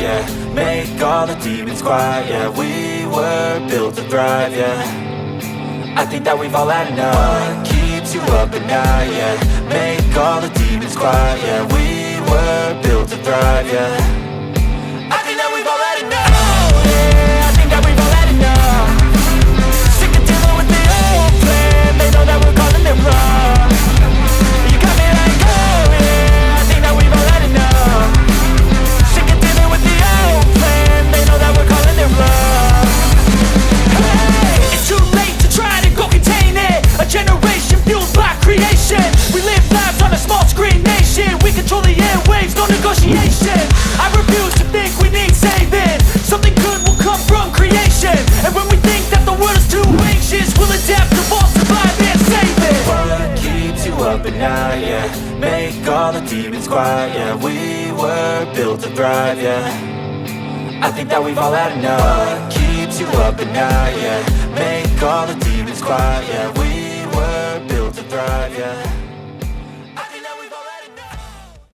yeah. Make all the demons quiet, yeah. We were built to thrive, yeah. I think that we've all had enough. What keeps you up at night, yeah. Make all the demons quiet, yeah. We were built to thrive, yeah. I think that we've all had enough. Oh yeah, I think that we've all had enough. Sick of dealing with the old plan. They know that we're calling it wrong. You got me like, oh yeah, I think that we've all had enough. Sick of dealing with the old plan. They know that we're calling it wrong. Hey, it's too late to try to go contain it. A generation fueled by creation. We live lives on a small screen nation. We control the airwaves, no negotiation. I refuse to think we need saving. Something good will come from creation. And when we think that the world is too anxious, we'll adapt, evolve, survive and save it. What keeps you up at night, yeah. Make all the demons quiet, yeah. We were built to thrive, yeah. I think that we've all had enough. What keeps you up at night, yeah. Make all the demons quiet, yeah. We were built to thrive, yeah.